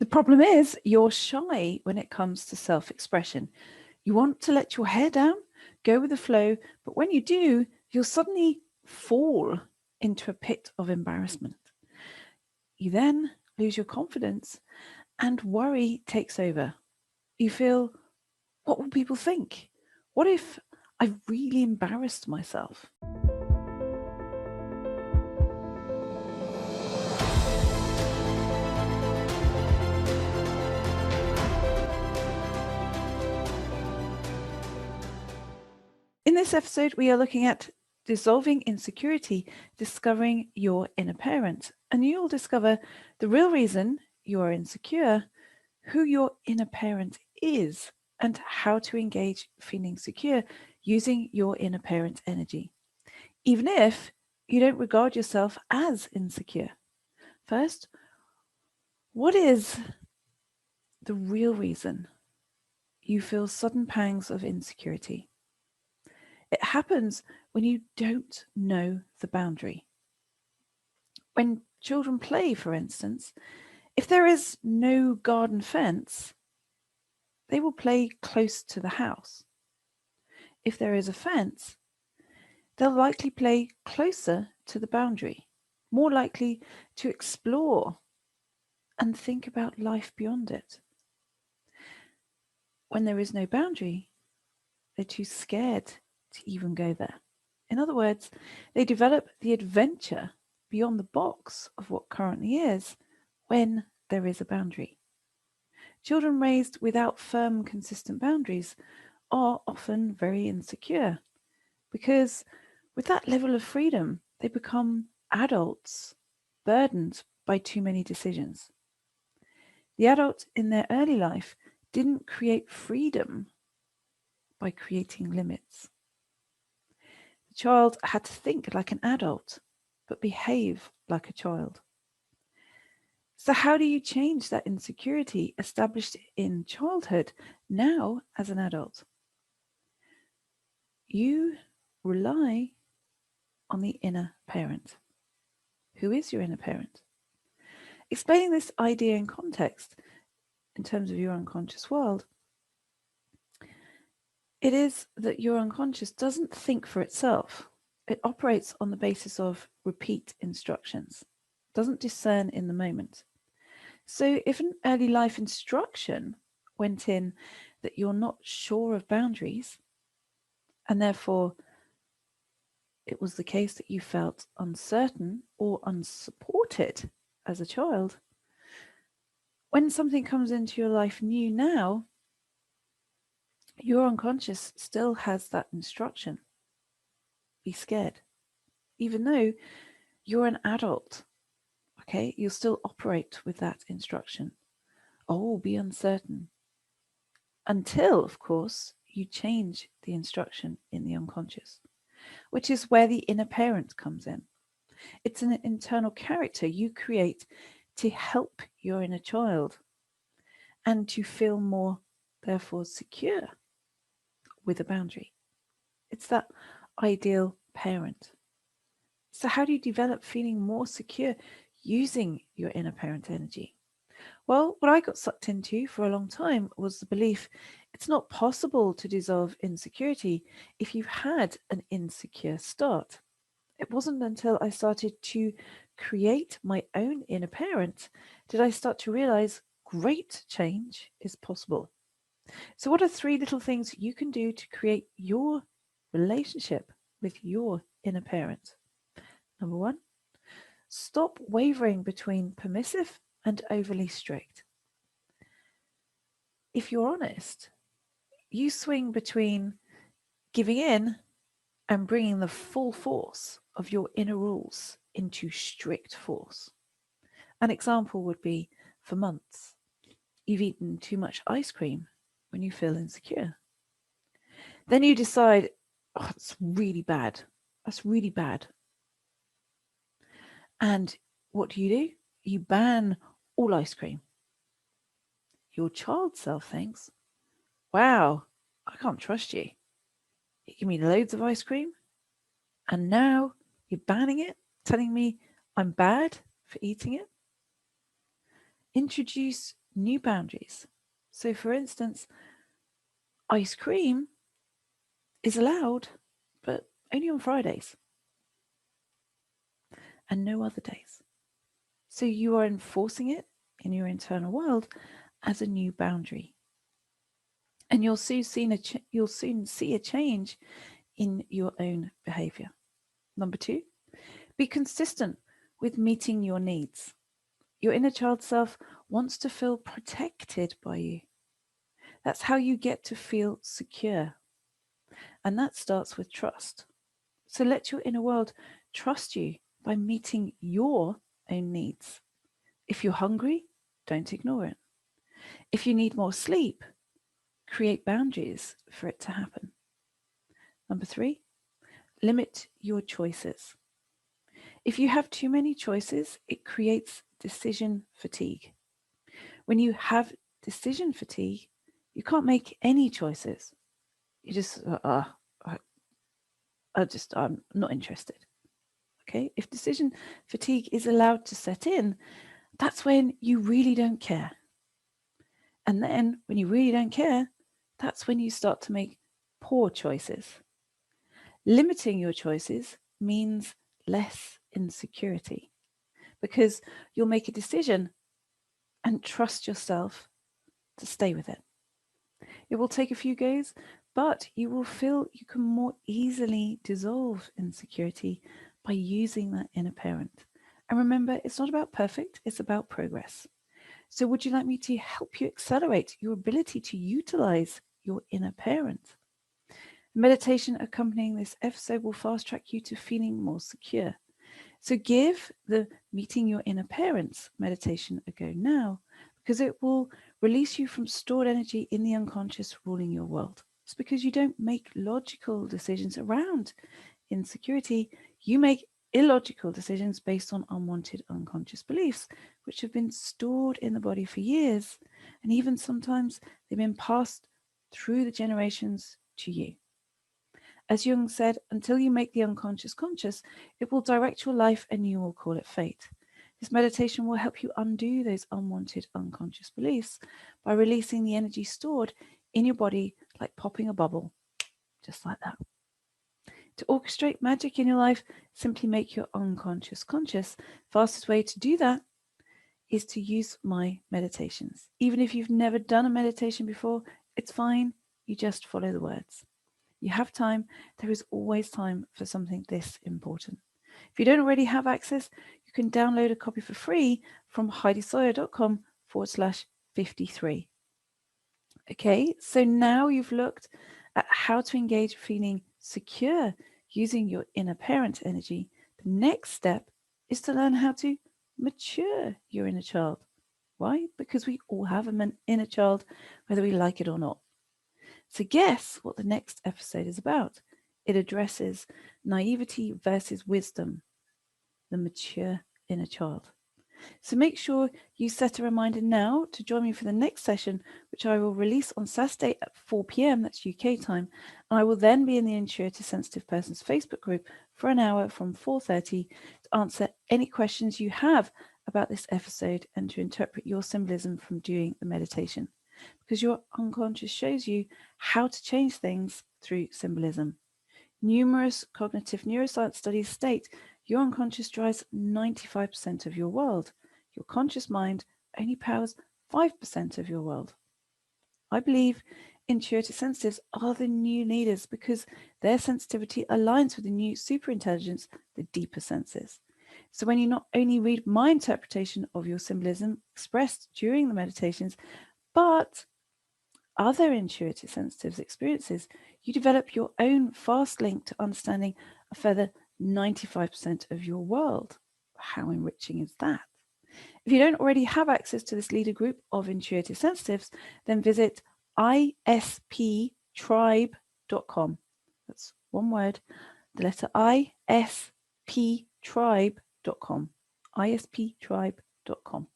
problem is you're shy when it comes to self-expression. You want to let your hair down, go with the flow, but when you do, you'll suddenly fall into a pit of embarrassment. You then lose your confidence and worry takes over. You feel, what will people think? What if I've really embarrassed myself? In this episode, we are looking at dissolving insecurity, discovering your inner parent, and you'll discover the real reason you are insecure, who your inner parent is, and how to engage feeling secure using your inner parent energy, even if you don't regard yourself as insecure. First, what is the real reason you feel sudden pangs of insecurity? It happens when you don't know the boundary. When children play, for instance, if there is no garden fence, they will play close to the house. If there is a fence, they'll likely play closer to the boundary, more likely to explore and think about life beyond it. When there is no boundary, they're too scared to even go there. In other words, they develop the adventure beyond the box of what currently is when there is a boundary. Children raised without firm, consistent boundaries are often very insecure because with that level of freedom, they become adults burdened by too many decisions. The adult in their early life didn't create freedom by creating limits. The child had to think like an adult, but behave like a child. So how do you change that insecurity established in childhood now as an adult? You rely on the inner parent. Who is your inner parent? Explaining this idea in context, in terms of your unconscious world, it is that your unconscious doesn't think for itself. It operates on the basis of repeat instructions, doesn't discern in the moment. So if an early life instruction went in that you're not sure of boundaries, and therefore it was the case that you felt uncertain or unsupported as a child, when something comes into your life new now, your unconscious still has that instruction. Be scared. Even though you're an adult, okay, you'll still operate with that instruction. Oh, be uncertain. Until, of course, you change the instruction in the unconscious, which is where the inner parent comes in. It's an internal character you create to help your inner child and to feel more, therefore, secure with a boundary. It's that ideal parent. So how do you develop feeling more secure using your inner parent energy? Well, what I got sucked into for a long time was the belief it's not possible to dissolve insecurity if you've had an insecure start. It wasn't until I started to create my own inner parent did I start to realize great change is possible. So what are 3 little things you can do to create your relationship with your inner parent? Number 1, stop wavering between permissive and overly strict. If you're honest, you swing between giving in and bringing the full force of your inner rules into strict force. An example would be, for months, you've eaten too much ice cream when you feel insecure. Then you decide, oh, it's really bad. That's really bad. And what do? You ban all ice cream. Your child self thinks, wow, I can't trust you. You give me loads of ice cream, and now you're banning it, telling me I'm bad for eating it. Introduce new boundaries. So, for instance, ice cream is allowed, but only on Fridays and no other days. So, you are enforcing it in your internal world as a new boundary. And you'll soon see a change in your own behavior. Number 2, be consistent with meeting your needs. Your inner child self wants to feel protected by you. That's how you get to feel secure. And that starts with trust. So let your inner world trust you by meeting your own needs. If you're hungry, don't ignore it. If you need more sleep, create boundaries for it to happen. Number 3, limit your choices. If you have too many choices, it creates decision fatigue. When you have decision fatigue, you can't make any choices. You just, I'm not interested. Okay. If decision fatigue is allowed to set in, that's when you really don't care. And then when you really don't care, that's when you start to make poor choices. Limiting your choices means less insecurity because you'll make a decision and trust yourself to stay with it. It will take a few goes, but you will feel you can more easily dissolve insecurity by using that inner parent. And remember, it's not about perfect, it's about progress. So, would you like me to help you accelerate your ability to utilize your inner parent? Meditation accompanying this episode will fast track you to feeling more secure. So, give the meeting your inner parents meditation a go now, because it will release you from stored energy in the unconscious ruling your world. It's because you don't make logical decisions around insecurity, you make illogical decisions based on unwanted unconscious beliefs, which have been stored in the body for years, and even sometimes they've been passed through the generations to you. As Jung said, until you make the unconscious conscious, it will direct your life and you will call it fate. This meditation will help you undo those unwanted unconscious beliefs by releasing the energy stored in your body like popping a bubble, just like that. To orchestrate magic in your life, simply make your unconscious conscious. Fastest way to do that is to use my meditations. Even if you've never done a meditation before, it's fine. You just follow the words. You have time. There is always time for something this important. If you don't already have access, you can download a copy for free from heidisawyer.com/53. Okay, so now you've looked at how to engage feeling secure using your inner parent energy. The next step is to learn how to mature your inner child. Why? Because we all have an inner child, whether we like it or not. So guess what the next episode is about? It addresses naivety versus wisdom, the mature inner child. So make sure you set a reminder now to join me for the next session, which I will release on Saturday at 4 p.m. That's UK time. And I will then be in the Intuitive Sensitive Persons Facebook group for an hour from 4:30 to answer any questions you have about this episode and to interpret your symbolism from doing the meditation. Because your unconscious shows you how to change things through symbolism. Numerous cognitive neuroscience studies state your unconscious drives 95% of your world. Your conscious mind only powers 5% of your world. I believe intuitive sensitives are the new leaders because their sensitivity aligns with the new superintelligence, the deeper senses. So when you not only read my interpretation of your symbolism expressed during the meditations, but other intuitive sensitives' experiences, you develop your own fast link to understanding a further 95% of your world. How enriching is that? If you don't already have access to this leader group of intuitive sensitives, then visit isptribe.com. That's one word, the letter isptribe.com. isptribe.com.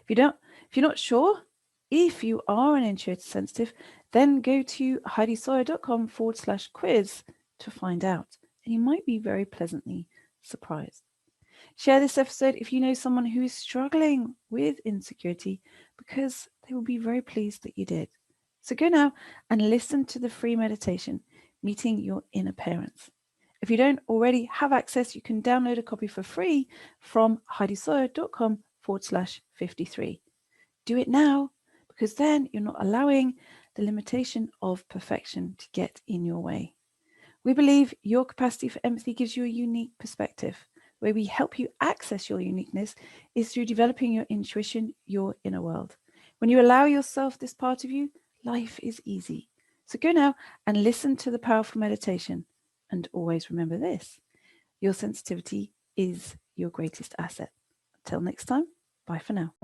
If you're not sure if you are an intuitive sensitive, then go to heidisawyer.com/quiz to find out. And you might be very pleasantly surprised. Share this episode if you know someone who is struggling with insecurity, because they will be very pleased that you did. So go now and listen to the free meditation, Meeting Your Inner Parents. If you don't already have access, you can download a copy for free from heidisawyer.com/53. Do it now, because then you're not allowing the limitation of perfection to get in your way. We believe your capacity for empathy gives you a unique perspective. Where we help you access your uniqueness is through developing your intuition, your inner world. When you allow yourself this part of you, life is easy. So go now and listen to the powerful meditation. And always remember this: your sensitivity is your greatest asset. Until next time, bye for now.